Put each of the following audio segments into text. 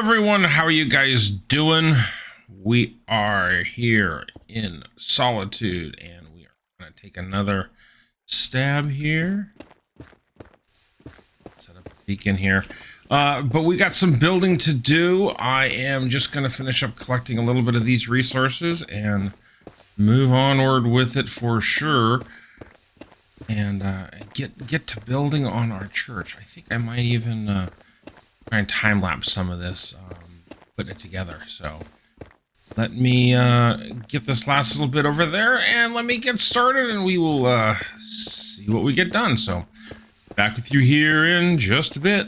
everyone, how are you guys doing? We are here in Solitude and we are going to take another stab here. Set up a beacon here. But we got some building to do. I am just going to finish up collecting a little bit of these resources and move onward with it for sure. And get to building on our church. I think I might even try and time lapse some of this, putting it together. So let me get this last little bit over there and let me get started and we will see what we get done. So back with you here in just a bit.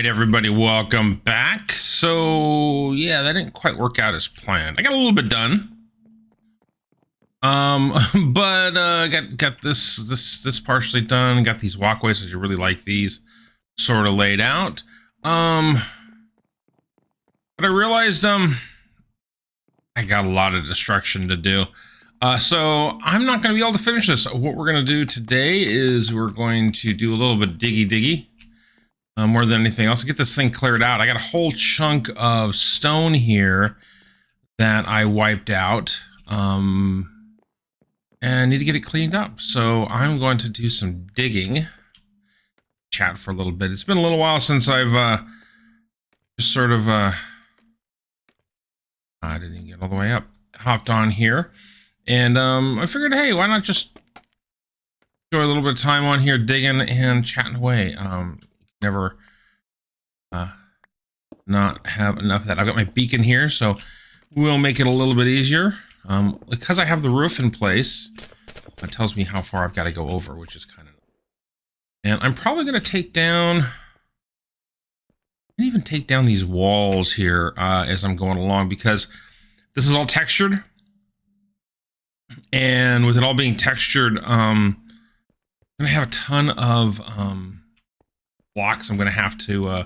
Everybody, welcome back. So yeah, that didn't quite work out as planned. I got a little bit done, but got this partially done. Got these walkways, as you really like these, sort of laid out. But I realized I got a lot of destruction to do. So I'm not going to be able to finish this. What we're going to do today is we're going to do a little bit of diggy. More than anything else, to get this thing cleared out. I got a whole chunk of stone here that I wiped out, and need to get it cleaned up. So I'm going to do some digging, chat for a little bit. It's been a little while since I've just sort of I didn't even get all the way up, hopped on here, and I figured, hey, why not just enjoy a little bit of time on here digging and chatting away. Never not have enough of that. I've got my beacon here, so we'll make it a little bit easier. Because I have the roof in place, that tells me how far I've got to go over, which is kind of... And I'm probably going to take down... I can even take down these walls here as I'm going along, because this is all textured. And with it all being textured, I'm going to have a ton of... blocks I'm going to have to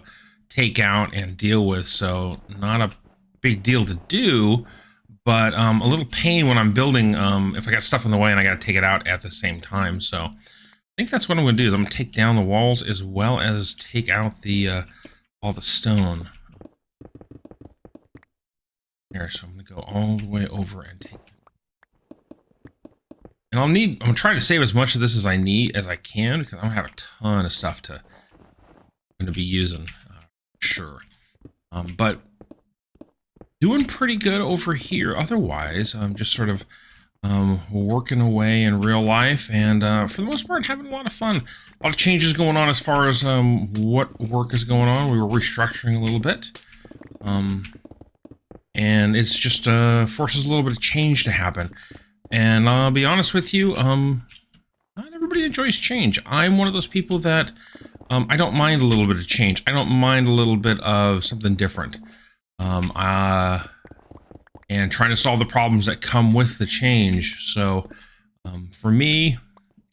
take out and deal with, so not a big deal to do, but a little pain when I'm building if I got stuff in the way and I got to take it out at the same time. So I think that's what I'm going to do, is I'm going to take down the walls as well as take out the all the stone there. So I'm going to go all the way over and take it. And I'm going to try to save as much of this as I can, because I'm going to have a ton of stuff to going to be using, sure. But doing pretty good over here. Otherwise, I'm just sort of working away in real life, and for the most part, having a lot of fun. A lot of changes going on as far as what work is going on. We were restructuring a little bit, and it's just forces a little bit of change to happen. And I'll be honest with you, not everybody enjoys change. I'm one of those people that I don't mind a little bit of change. I don't mind a little bit of something different. Um, uh, and trying to solve the problems that come with the change. So for me,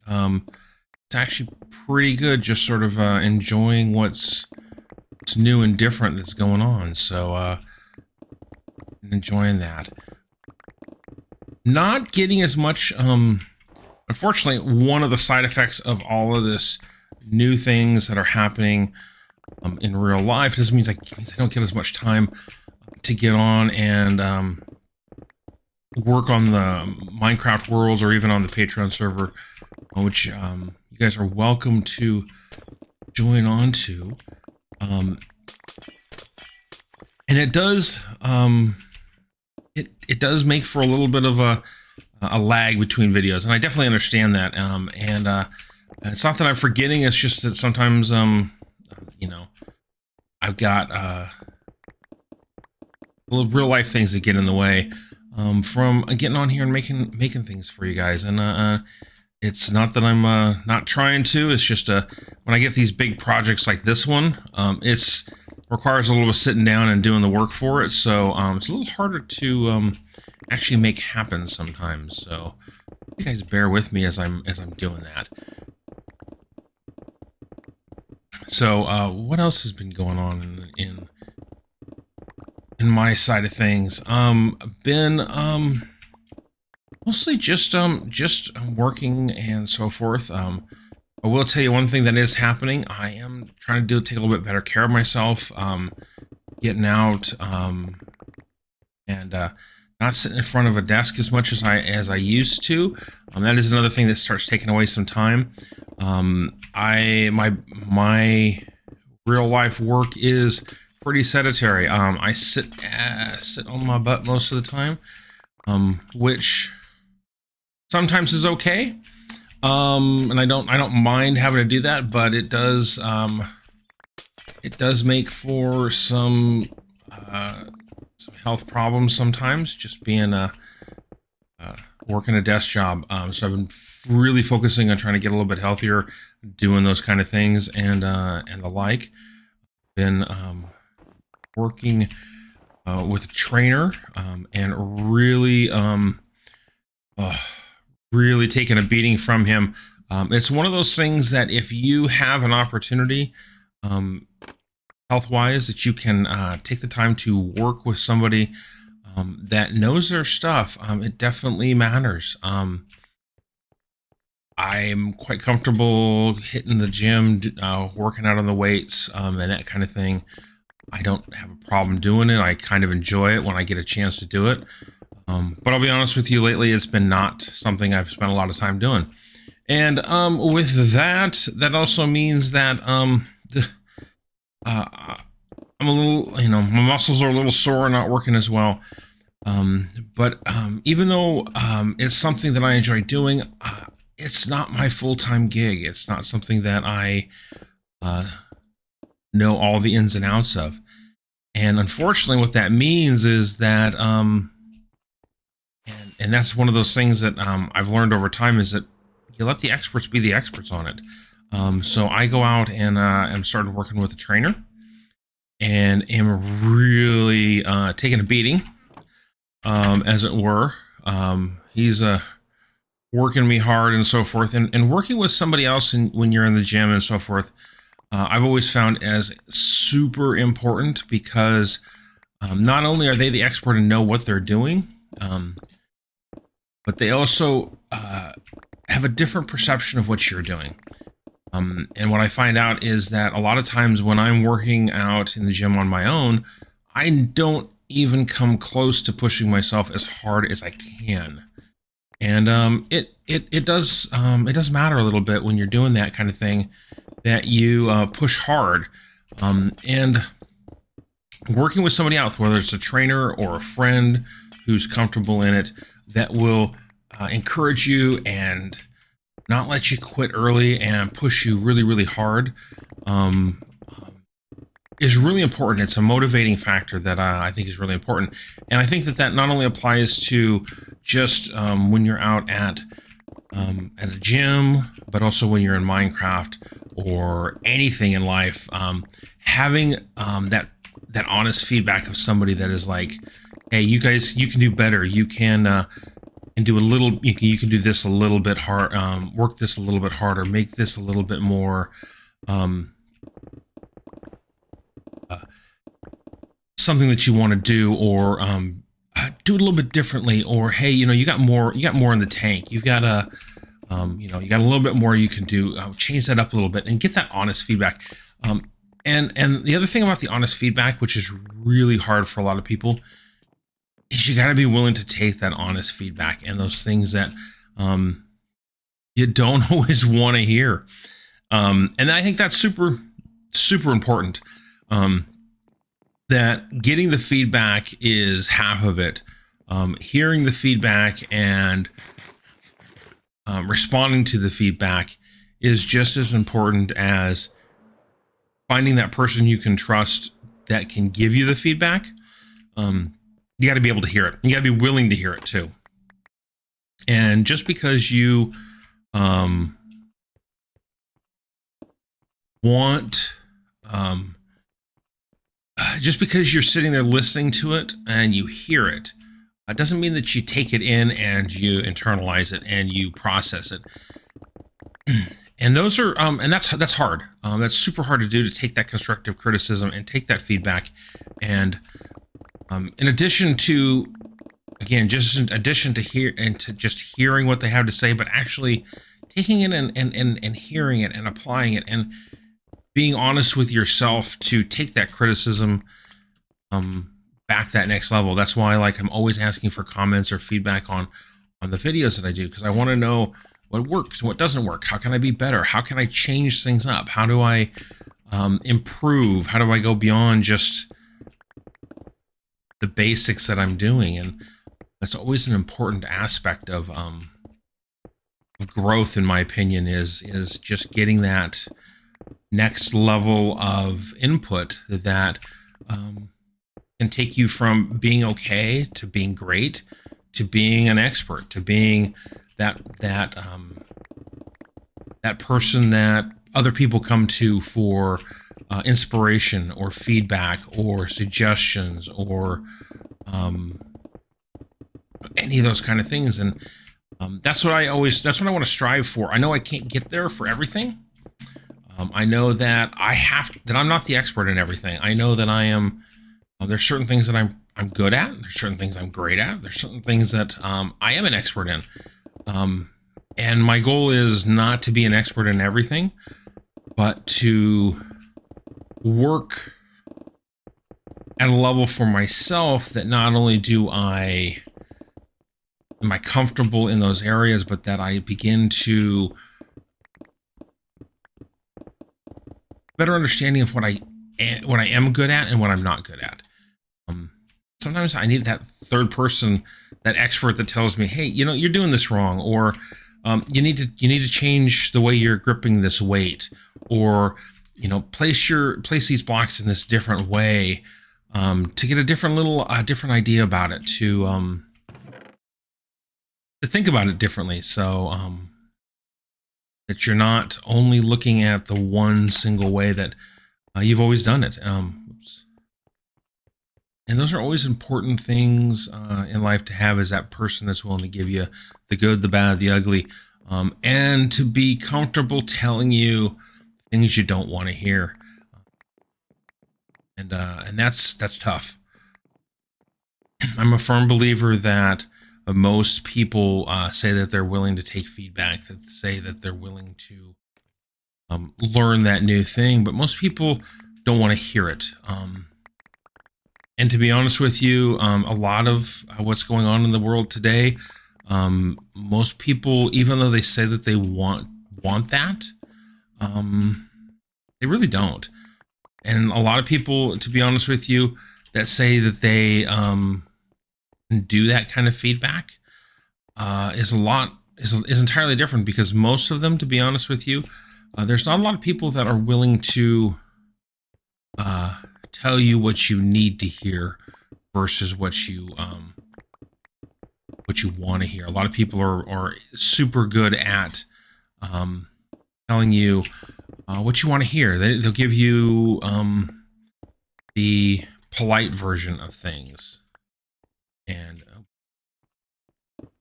it's actually pretty good just sort of enjoying what's new and different that's going on. So enjoying that. Not getting as much, unfortunately, one of the side effects of all of this new things that are happening in real life just means I don't get as much time to get on and work on the Minecraft worlds or even on the Patreon server, which you guys are welcome to join on to. And it does it does make for a little bit of a lag between videos, and I definitely understand that. It's not that I'm forgetting; it's just that sometimes you know, I've got little real life things that get in the way from getting on here and making things for you guys. And it's not that I'm not trying to. It's just when I get these big projects like this one, it's requires a little bit of sitting down and doing the work for it. So it's a little harder to actually make happen sometimes. So you guys bear with me as I'm doing that. So what else has been going on in my side of things? Been mostly just working and so forth. I will tell you one thing that is happening. I am trying to take a little bit better care of myself, getting out, and not sitting in front of a desk as much as I used to. That is another thing that starts taking away some time. My real life work is pretty sedentary. I sit on my butt most of the time, which sometimes is okay. And I don't mind having to do that, but it does make for some health problems sometimes, just being working a desk job. So I've been really focusing on trying to get a little bit healthier, doing those kind of things and the like. Been working with a trainer and really really taking a beating from him. It's one of those things that if you have an opportunity health-wise that you can take the time to work with somebody that knows their stuff, it definitely matters. I'm quite comfortable hitting the gym, working out on the weights and that kind of thing. I don't have a problem doing it. I kind of enjoy it when I get a chance to do it. But I'll be honest with you, lately it's been not something I've spent a lot of time doing. And with that, that also means that I'm a little, my muscles are a little sore, not working as well. But even though it's something that I enjoy doing, it's not my full-time gig. It's not something that I know all the ins and outs of. And unfortunately, what that means is that, and that's one of those things that I've learned over time, is that you let the experts be the experts on it. So I go out and am started working with a trainer, and am really taking a beating, as it were. He's working me hard and so forth, and working with somebody else when you're in the gym and so forth. I've always found as super important, because not only are they the expert and know what they're doing, but they also have a different perception of what you're doing. And what I find out is that a lot of times when I'm working out in the gym on my own, I don't even come close to pushing myself as hard as I can. And it does matter a little bit when you're doing that kind of thing, that you push hard. And working with somebody else, whether it's a trainer or a friend who's comfortable in it, that will encourage you and not let you quit early and push you really, really hard. is really important. It's a motivating factor that I think is really important. And I think that that not only applies to just when you're out at a gym, but also when you're in Minecraft or anything in life. Having that honest feedback of somebody that is like, hey, you guys, you can do better. You can and do a little. You can do this a little bit hard. Work this a little bit harder. Make this a little bit more. Something that you want to do, or do it a little bit differently, or hey, you got more in the tank. You've got a you got a little bit more you can do. Change that up a little bit and get that honest feedback. And the other thing about the honest feedback, which is really hard for a lot of people, is you got to be willing to take that honest feedback and those things that you don't always want to hear. And I think that's super important. That getting the feedback is half of it. Hearing the feedback and responding to the feedback is just as important as finding that person you can trust that can give you the feedback. You got to be able to hear it. You got to be willing to hear it too. And just because you just because you're sitting there listening to it and you hear it, it doesn't mean that you take it in and you internalize it and you process it. And those are, and that's hard. That's super hard to do, to take that constructive criticism and take that feedback. And in addition to, again, just in addition to just hearing what they have to say, but actually taking it and hearing it and applying it and being honest with yourself to take that criticism back that next level. That's why, like, I'm always asking for comments or feedback on the videos that I do, because I want to know what works, what doesn't work. How can I be better? How can I change things up? How do I improve? How do I go beyond just the basics that I'm doing? And that's always an important aspect of growth, in my opinion, is just getting that next level of input that can take you from being okay to being great to being an expert to being that person that other people come to for inspiration or feedback or suggestions or any of those kind of things. And that's what I want to strive for. I know I can't get there for everything. I know that I'm not the expert in everything. I know that I am. There's certain things that I'm good at. There's certain things I'm great at. There's certain things that I am an expert in. And my goal is not to be an expert in everything, but to work at a level for myself that not only am I comfortable in those areas, but that I begin to better understanding of what I am good at and what I'm not good at. Sometimes I need that third person, that expert that tells me, hey, you're doing this wrong, or you need to change the way you're gripping this weight, or place these blocks in this different way, to get a different idea about it, to think about it differently, so that you're not only looking at the one single way that you've always done it. And those are always important things in life to have, is that person that's willing to give you the good, the bad, the ugly, and to be comfortable telling you things you don't want to hear. And that's tough. I'm a firm believer that most people say that they're willing to take feedback, that say that they're willing to learn that new thing, but most people don't want to hear it. And to be honest with you, a lot of what's going on in the world today, most people, even though they say that they want that, they really don't. And a lot of people, to be honest with you, that say that they do that kind of feedback is entirely different, because most of them, to be honest with you, there's not a lot of people that are willing to tell you what you need to hear versus what you want to hear. A lot of people are super good at telling you what you want to hear. They'll give you the polite version of things, and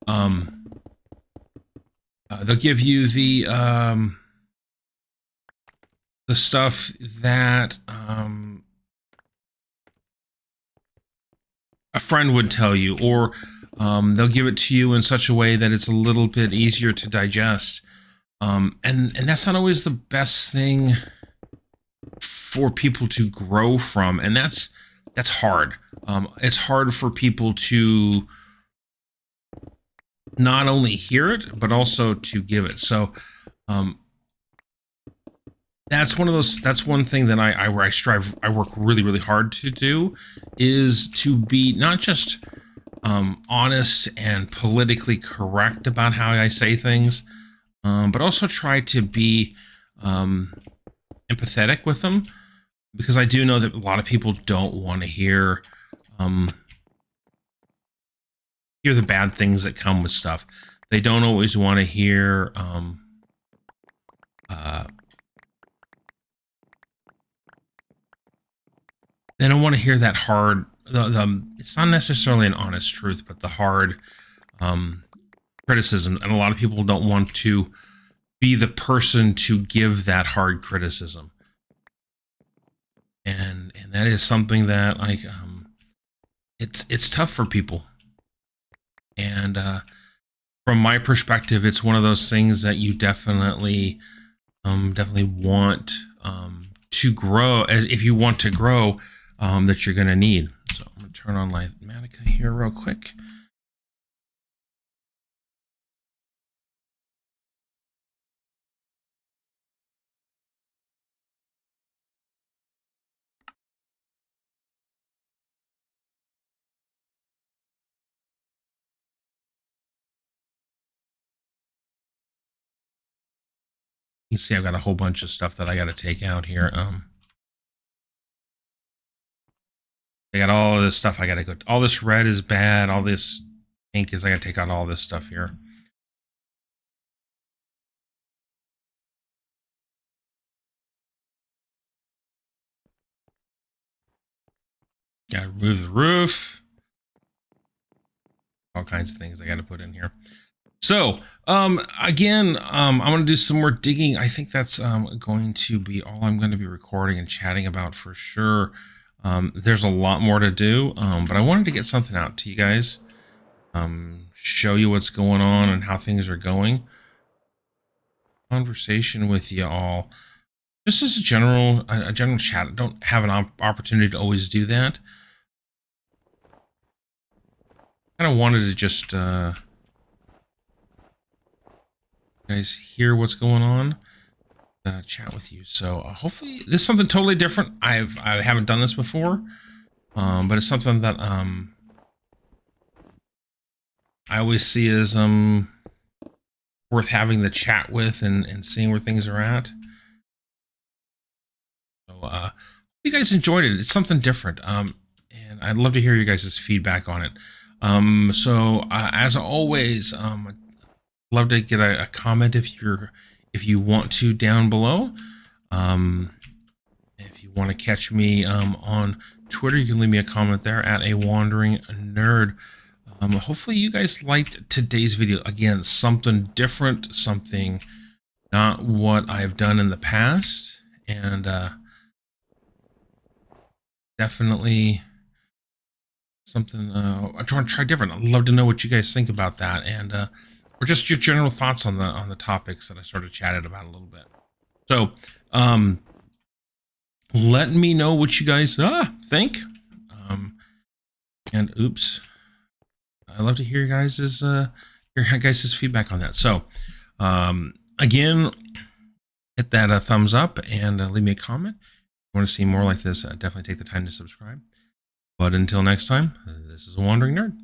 they'll give you the stuff that a friend would tell you, or they'll give it to you in such a way that it's a little bit easier to digest. And that's not always the best thing for people to grow from, and that's hard. It's hard for people to not only hear it but also to give it. So that's one thing that I work really hard to do, is to be not just honest and politically correct about how I say things, but also try to be empathetic with them, because I do know that a lot of people don't want to hear the bad things that come with stuff. They don't always want to hear they don't want to hear that hard. It's not necessarily an honest truth, but the hard criticism. And a lot of people don't want to be the person to give that hard criticism. And that is something that, like, it's tough for people. And from my perspective, it's one of those things that you definitely want to grow, as if you want to grow, that you're going to need. So I'm going to turn on Mathematica here real quick. You see, I've got a whole bunch of stuff that I got to take out here. I got all of this stuff. I got to go. All this red is bad. All this pink is. I got to take out all this stuff here. Got to remove the roof. All kinds of things I got to put in here. So, again, I'm going to do some more digging. I think that's going to be all I'm going to be recording and chatting about for sure. There's a lot more to do, but I wanted to get something out to you guys, show you what's going on and how things are going. Conversation with you all, just as a general chat. I don't have an opportunity to always do that. Kind of wanted to just guys hear what's going on, chat with you. So hopefully this is something totally different. I haven't done this before, but it's something that I always see as worth having the chat with and seeing where things are at. So you guys enjoyed it. It's something different, and I'd love to hear you guys' feedback on it. So as always, love to get a comment if you want to down below. If you want to catch me on Twitter, you can leave me a comment there at a wandering nerd. Hopefully you guys liked today's video. Again, something different, something not what I've done in the past, and definitely something I'm trying to try different. I'd love to know what you guys think about that, and or just your general thoughts on the topics that I sort of chatted about a little bit. So let me know what you guys think. And oops, I love to hear your guys' feedback on that. So again, hit that thumbs up and leave me a comment. If you want to see more like this, definitely take the time to subscribe. But until next time, this is a Wandering Nerd.